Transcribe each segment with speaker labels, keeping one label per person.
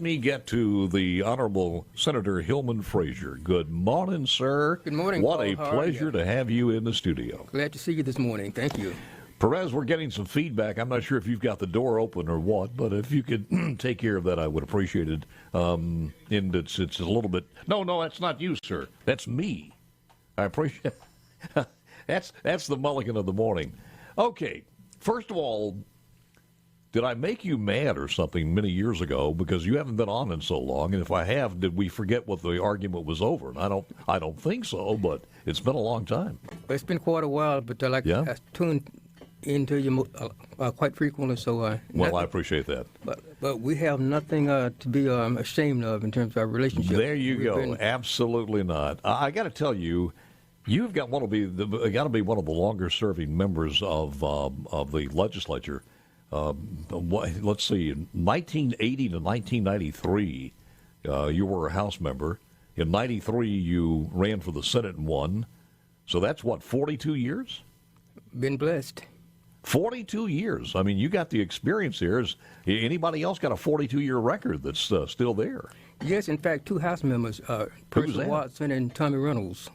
Speaker 1: me get to the Honorable Senator Hillman Frazier. Good morning, sir.
Speaker 2: Good morning,
Speaker 1: What
Speaker 2: Paul.
Speaker 1: a pleasure to have you in the studio.
Speaker 2: Glad to see you this morning. Thank you.
Speaker 1: Perez, we're getting some feedback. I'm not sure if you've got the door open or what, but if you could take care of that, I would appreciate it. And it's a little bit... No, that's not you, sir. That's me. I appreciate That's the mulligan of the morning. Okay, first of all, did I make you mad or something many years ago because you haven't been on in so long? And if I have, did we forget what the argument was over? And I don't think so, but it's been a long time.
Speaker 2: It's been quite a while, but I tune into you quite frequently. So
Speaker 1: well, I appreciate that.
Speaker 2: But we have nothing to be ashamed of in terms of our relationship.
Speaker 1: There you go. Absolutely not. I got to tell you. You've got to be one of the longer-serving members of the legislature. Let's see, in 1980 to 1993, you were a House member. In 93, you ran for the Senate and won. So that's, 42 years?
Speaker 2: Been blessed.
Speaker 1: 42 years. I mean, you got the experience here. Has anybody else got a 42-year record that's still there?
Speaker 2: Yes, in fact, two House members, Percy Watson and Tommy Reynolds.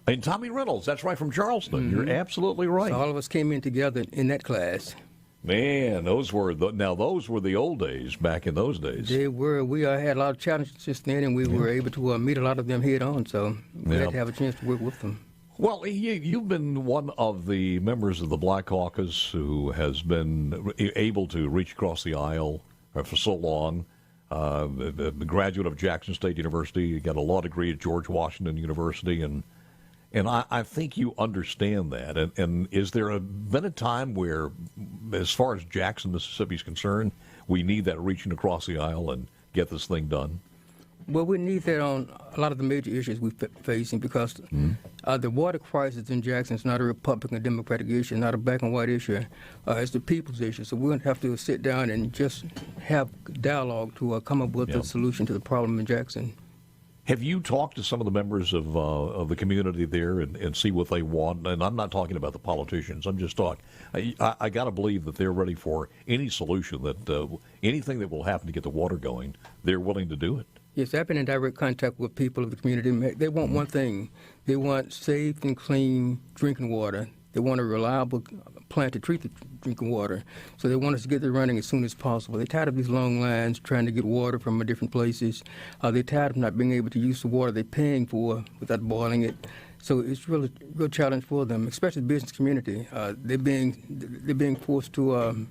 Speaker 1: And Tommy Reynolds, that's right, from Charleston. Mm-hmm. You're absolutely right.
Speaker 2: So all of us came in together in that class.
Speaker 1: Man, those were the old days, back in those days.
Speaker 2: They were. We had a lot of challenges since then, and we were able to meet a lot of them head on, so we had to have a chance to work with them.
Speaker 1: Well, you've been one of the members of the Black Caucus who has been able to reach across the aisle for so long. A graduate of Jackson State University, you got a law degree at George Washington University, and I think you understand that. And is there been a time where, as far as Jackson, Mississippi is concerned, we need that reaching across the aisle and get this thing done?
Speaker 2: Well, we need that on a lot of the major issues we're facing because the water crisis in Jackson is not a Republican Democratic issue, not a black and white issue. It's the people's issue. So we're going to have to sit down and just have dialogue to come up with a solution to the problem in Jackson.
Speaker 1: Have you talked to some of the members of the community there and see what they want? And I'm not talking about the politicians. I'm just talking. I got to believe that they're ready for any solution, that anything that will happen to get the water going, they're willing to do it.
Speaker 2: Yes, I've been in direct contact with people of the community. They want one thing. They want safe and clean drinking water. They want a reliable plant to treat the drinking water. So they want us to get it running as soon as possible. They're tired of these long lines trying to get water from different places. They're tired of not being able to use the water they're paying for without boiling it. So it's really a real challenge for them, especially the business community. They're being forced to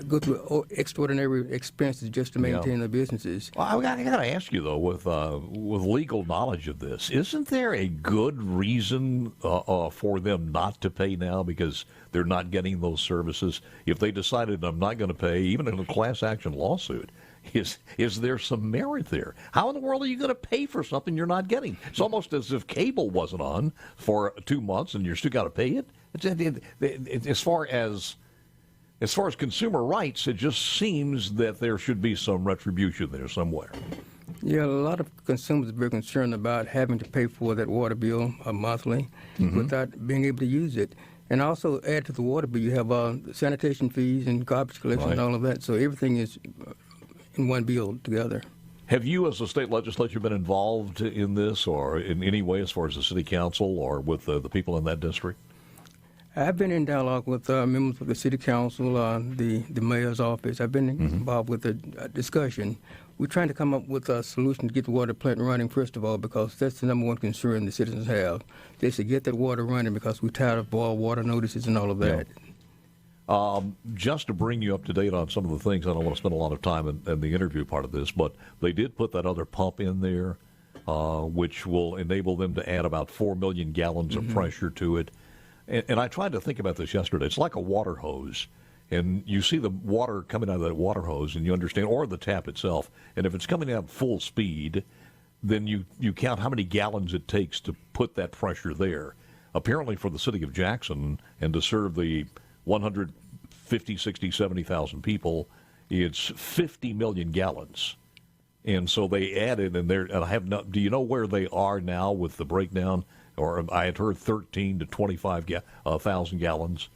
Speaker 2: go through extraordinary expenses just to maintain their businesses.
Speaker 1: Well, I got to ask you though, with legal knowledge of this, isn't there a good reason for them not to pay now because they're not getting those services? If they decided I'm not going to pay, even in a class action lawsuit, is there some merit there? How in the world are you going to pay for something you're not getting? It's almost as if cable wasn't on for 2 months and you're still got to pay it. As far as consumer rights, it just seems that there should be some retribution there somewhere.
Speaker 2: Yeah, a lot of consumers are very concerned about having to pay for that water bill monthly without being able to use it. And also add to the water bill, you have sanitation fees and garbage collection and all of that. So everything is in one bill together.
Speaker 1: Have you, as a state legislature, been involved in this or in any way as far as the city council or with the people in that district?
Speaker 2: I've been in dialogue with members of the city council, the mayor's office. I've been involved with the discussion. We're trying to come up with a solution to get the water plant running, first of all, because that's the number one concern the citizens have. They should get that water running because we're tired of boil water notices and all of that.
Speaker 1: Yeah. Just to bring you up to date on some of the things, I don't want to spend a lot of time in the interview part of this, but they did put that other pump in there, which will enable them to add about 4 million gallons of pressure to it. And I tried to think about this yesterday. It's like a water hose. And you see the water coming out of that water hose, and you understand, or the tap itself. And if it's coming out full speed, then you count how many gallons it takes to put that pressure there. Apparently for the city of Jackson, and to serve the 150, 60, 70,000 people, it's 50 million gallons. And so they added, and I have not. Do you know where they are now with the breakdown? Or I had heard 13 to 25,000 gallons.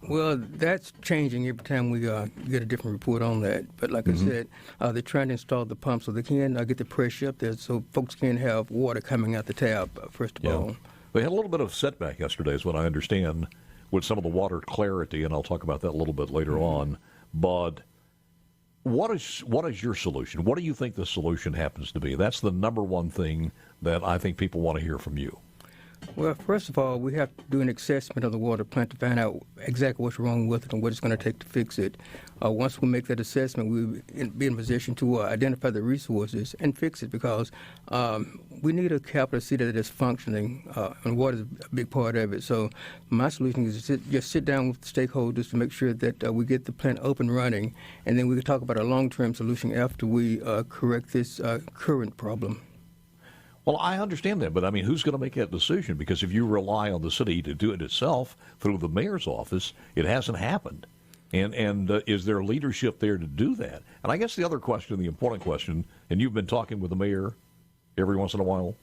Speaker 2: Well, that's changing every time we get a different report on that. But like I said, they're trying to install the pump so they can get the pressure up there so folks can have water coming out the tap, first of all.
Speaker 1: They had a little bit of setback yesterday, is what I understand, with some of the water clarity, and I'll talk about that a little bit later on. But what is your solution? What do you think the solution happens to be? That's the number one thing that I think people want to hear from you.
Speaker 2: Well, first of all, we have to do an assessment of the water plant to find out exactly what's wrong with it and what it's going to take to fix it. Once we make that assessment, we'll be in position to identify the resources and fix it, because we need a capital city that is functioning, and water is a big part of it. So my solution is to just sit down with the stakeholders to make sure that we get the plant up and running, and then we can talk about a long-term solution after we correct this current problem.
Speaker 1: Well, I understand that, but I mean, who's going to make that decision? Because if you rely on the city to do it itself through the mayor's office, it hasn't happened. And is there leadership there to do that? And I guess the other question, the important question, and you've been talking with the mayor every once in a while?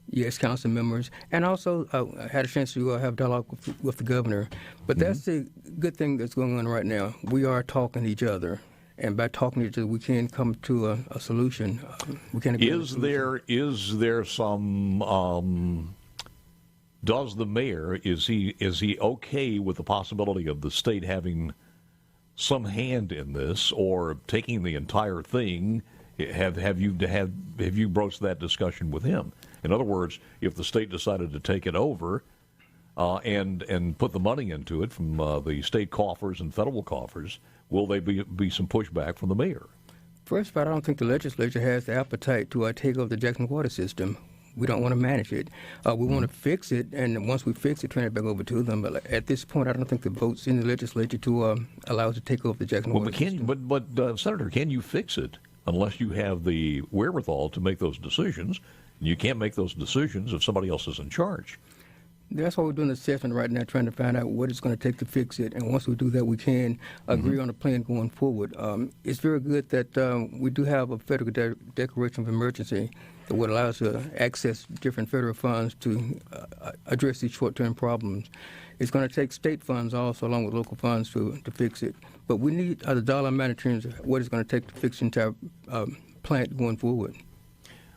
Speaker 2: Yes, council members. And also, I had a chance to have dialogue with the governor. But that's the good thing that's going on right now. We are talking to each other. And by talking to each other, we can come to a solution. We can agree on a solution.
Speaker 1: Is there some? Does the mayor is he okay with the possibility of the state having some hand in this, or taking the entire thing? Have you broached that discussion with him? In other words, if the state decided to take it over and put the money into it from the state coffers and federal coffers, will there be some pushback from the mayor?
Speaker 2: First of all, I don't think the legislature has the appetite to take over the Jackson water system. We don't want to manage it. We want to fix it, and once we fix it, turn it back over to them. But at this point, I don't think the vote's in the legislature to allow us to take over the Jackson water system.
Speaker 1: But Senator, can you fix it unless you have the wherewithal to make those decisions? You can't make those decisions if somebody else is in charge.
Speaker 2: That's why we're doing the assessment right now, trying to find out what it's going to take to fix it. And once we do that, we can agree on a plan going forward. It's very good that we do have a federal declaration of emergency that would allow us to access different federal funds to address these short-term problems. It's going to take state funds also, along with local funds, to fix it. But we need the dollar amount in terms of what it's going to take to fix the entire plant going forward.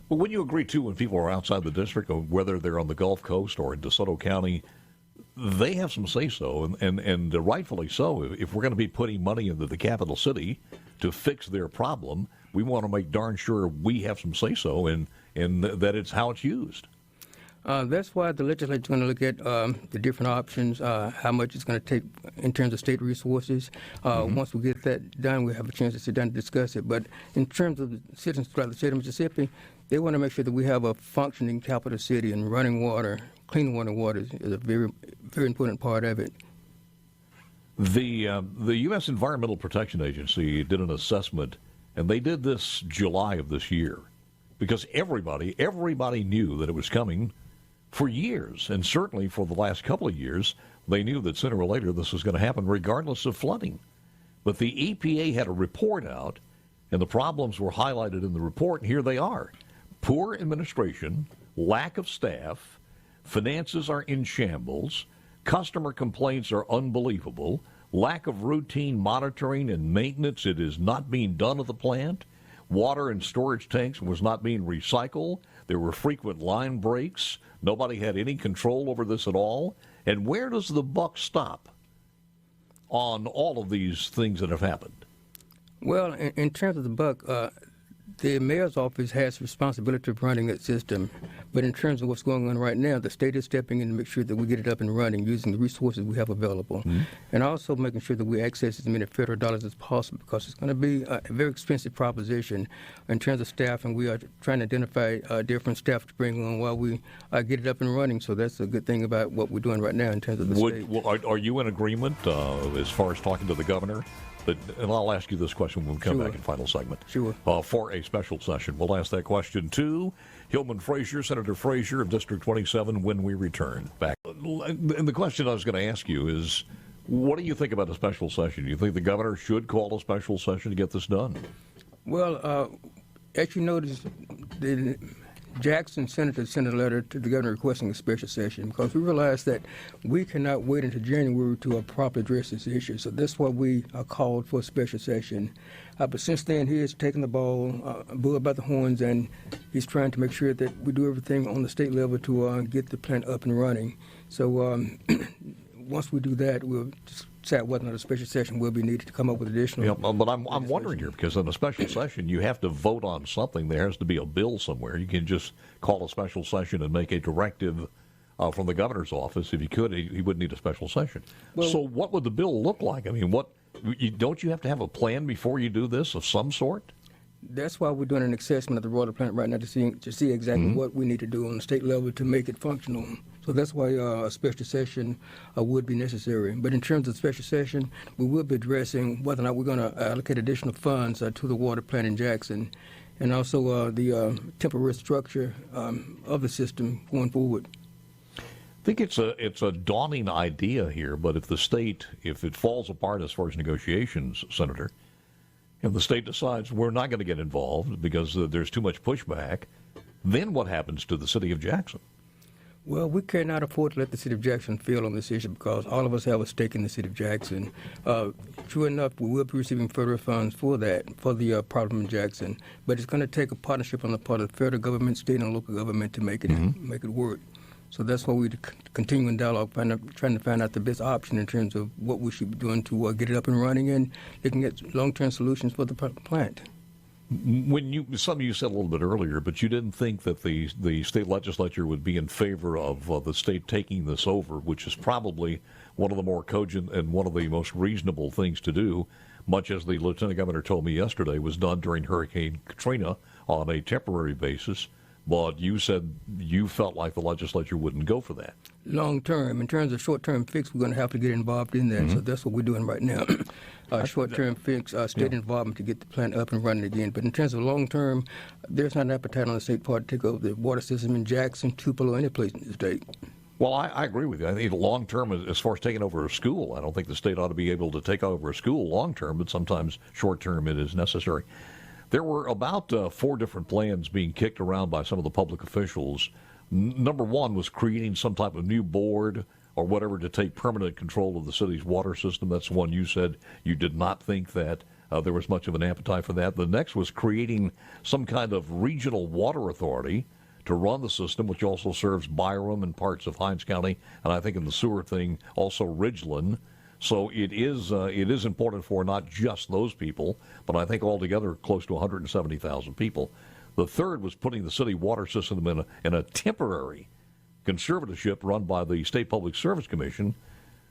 Speaker 1: Well, wouldn't you agree, too, when people are outside the district, or whether they're on the Gulf Coast or in DeSoto County, they have some say-so, and rightfully so. If we're going to be putting money into the capital city to fix their problem, we want to make darn sure we have some say-so and that it's how it's used.
Speaker 2: That's why the legislature is going to look at the different options, how much it's going to take in terms of state resources. Once we get that done, we'll have a chance to sit down and discuss it. But in terms of the citizens throughout the state of Mississippi, they want to make sure that we have a functioning capital city, and running water, clean water is a very, very important part of it.
Speaker 1: The U.S. Environmental Protection Agency did an assessment, and they did this July of this year, because everybody knew that it was coming for years, and certainly for the last couple of years, they knew that sooner or later this was going to happen, regardless of flooding. But the EPA had a report out, and the problems were highlighted in the report, and here they are. Poor administration, lack of staff, finances are in shambles, customer complaints are unbelievable, lack of routine monitoring and maintenance, it is not being done at the plant, water in storage tanks was not being recycled, there were frequent line breaks, nobody had any control over this at all. And where does the buck stop on all of these things that have happened?
Speaker 2: Well, in terms of the buck, the mayor's office has responsibility of running that system. But in terms of what's going on right now, the state is stepping in to make sure that we get it up and running using the resources we have available. And also making sure that we access as many federal dollars as possible, because it's going to be a very expensive proposition in terms of staff, and we are trying to identify different staff to bring on while we get it up and running. So that's a good thing about what we're doing right now in terms of the state.
Speaker 1: Are you in agreement as far as talking to the governor? And I'll ask you this question when we come back in final segment.
Speaker 2: Sure.
Speaker 1: For a special session. We'll ask that question to Hillman Frazier, Senator Frazier of District 27, when we return back. And the question I was going to ask you is, what do you think about a special session? Do you think the governor should call a special session to get this done?
Speaker 2: Well, as you notice, the Jackson Senator sent a letter to the governor requesting a special session because we realized that we cannot wait until January to properly address this issue. So that's why we called for a special session. But since then, he has taken the bull by the horns, and he's trying to make sure that we do everything on the state level to get the plant up and running. So once we do that, we'll decide whether or not a special session will be needed to come up with additional.
Speaker 1: Yeah, but I'm wondering here, because in a special session, you have to vote on something. There has to be a bill somewhere. You can just call a special session and make a directive from the governor's office. If he could, he wouldn't need a special session.
Speaker 2: Well,
Speaker 1: so what would the bill look like? I mean, don't you have to have a plan before you do this of some sort?
Speaker 2: That's why we're doing an assessment of the water plant right now to see exactly what we need to do on the state level to make it functional. So that's why a special session would be necessary. But in terms of special session, we will be addressing whether or not we're going to allocate additional funds to the water plant in Jackson, and also the temporary structure of the system going forward.
Speaker 1: I think it's a daunting idea here, but if it falls apart as far as negotiations, Senator, and the state decides we're not going to get involved because there's too much pushback, then what happens to the city of Jackson?
Speaker 2: Well, we cannot afford to let the city of Jackson fail on this issue because all of us have a stake in the city of Jackson. True enough, we will be receiving federal funds for the problem in Jackson, but it's going to take a partnership on the part of the federal government, state, and local government to make it work. So that's why we're continuing dialogue, trying to find out the best option in terms of what we should be doing to get it up and running and looking at long-term solutions for the plant.
Speaker 1: Something you said a little bit earlier, but you didn't think that the state legislature would be in favor of the state taking this over, which is probably one of the more cogent and one of the most reasonable things to do, much as the lieutenant governor told me yesterday was done during Hurricane Katrina on a temporary basis. But you said you felt like the legislature wouldn't go for that.
Speaker 2: Long term. In terms of short-term fix, we're going to have to get involved in that. So that's what we're doing right now. Short-term fix, state involvement to get the plant up and running again. But in terms of long-term, there's not an appetite on the state part to take over the water system in Jackson, Tupelo, any place in the state.
Speaker 1: Well, I agree with you. I think long-term, as far as taking over a school, I don't think the state ought to be able to take over a school long-term, but sometimes short-term it is necessary. There were about 4 different plans being kicked around by some of the public officials. Number one was creating some type of new board or whatever to take permanent control of the city's water system. That's the one you said you did not think that there was much of an appetite for that. The next was creating some kind of regional water authority to run the system, which also serves Byram and parts of Hinds County, and I think in the sewer thing, also Ridgeland. So it is important for not just those people, but I think altogether close to 170,000 people. The third was putting the city water system in a temporary conservatorship run by the State Public Service Commission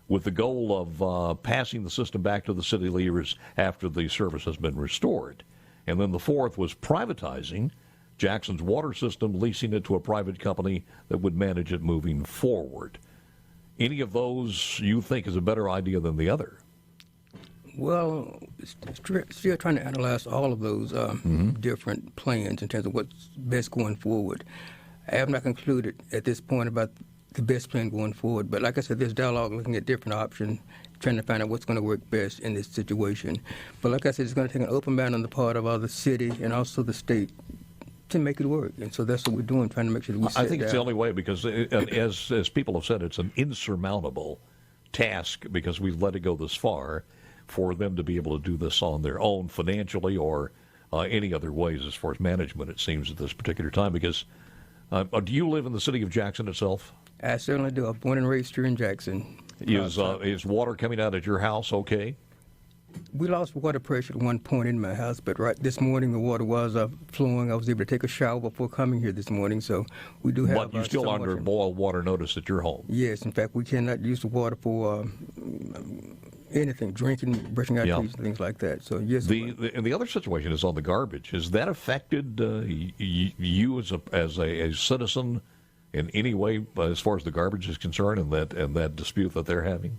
Speaker 1: with the goal of passing the system back to the city leaders after the service has been restored. And then the fourth was privatizing Jackson's water system, leasing it to a private company that would manage it moving forward. Any of those you think is a better idea than the other?
Speaker 2: Well, still trying to analyze all of those different plans in terms of what's best going forward. I have not concluded at this point about the best plan going forward, but like I said, there's dialogue looking at different options, trying to find out what's going to work best in this situation. But like I said, it's going to take an open mind on the part of the city and also the state to make it work. And so that's what we're doing, trying to make sure that we sit
Speaker 1: I think
Speaker 2: down.
Speaker 1: it's the only way because, as people have said, it's an insurmountable task because we've let it go this far for them to be able to do this on their own financially or any other ways as far as management, it seems, at this particular time. Because do you live in the city of Jackson itself?
Speaker 2: I certainly do. I'm born and raised here in Jackson.
Speaker 1: Is water coming out at your house okay?
Speaker 2: We lost water pressure at one point in my house, but right this morning the water was flowing. I was able to take a shower before coming here this morning, so we do have.
Speaker 1: But you're still under boil water notice at your home?
Speaker 2: Yes, in fact, we cannot use the water for anything, drinking, brushing our teeth, and things like that. So yes.
Speaker 1: And the other situation is on the garbage. Has that affected you as a citizen in any way as far as the garbage is concerned, and that dispute that they're having?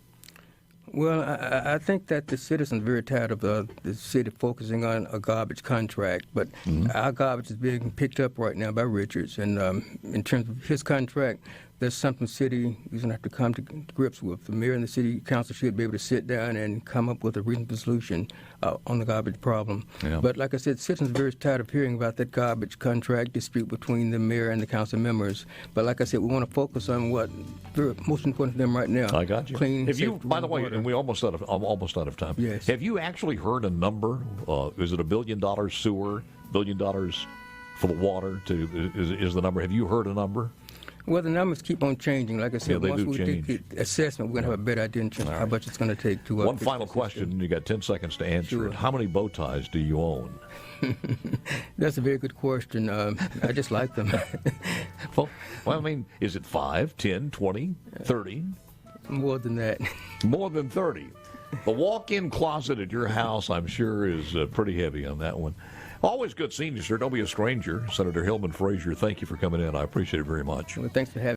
Speaker 2: Well, I think that the citizens are very tired of the city focusing on a garbage contract, but our garbage is being picked up right now by Richards, and in terms of his contract, that's something the city is going to have to come to grips with. The mayor and the city council should be able to sit down and come up with a reasonable solution on the garbage problem.
Speaker 1: Yeah.
Speaker 2: But like I said, citizens are very tired of hearing about that garbage contract dispute between the mayor and the council members. But like I said, we want to focus on what most important to them right now.
Speaker 1: I got you.
Speaker 2: Clean,
Speaker 1: Have you,
Speaker 2: safe
Speaker 1: by the way,
Speaker 2: water.
Speaker 1: and I'm almost out of time.
Speaker 2: Yes.
Speaker 1: Have you actually heard a number? Is it $1 billion sewer, $1 billion for the water? Is the number? Have you heard a number?
Speaker 2: Well, the numbers keep on changing. Like I said,
Speaker 1: Yeah, they
Speaker 2: once
Speaker 1: do
Speaker 2: we
Speaker 1: change.
Speaker 2: take the assessment, we're going to have a better idea of how much it's going to take to
Speaker 1: One
Speaker 2: fix
Speaker 1: final
Speaker 2: the system.
Speaker 1: question. You got 10 seconds to answer
Speaker 2: Sure.
Speaker 1: it. How many bow ties do you own?
Speaker 2: That's a very good question. I just like them.
Speaker 1: Well, I mean, is it 5, 10, 20, 30?
Speaker 2: More than that.
Speaker 1: More than 30. The walk-in closet at your house, I'm sure, is pretty heavy on that one. Always good seeing you, sir. Don't be a stranger. Senator Hillman Frazier, thank you for coming in. I appreciate it very much.
Speaker 2: Well, thanks for having me.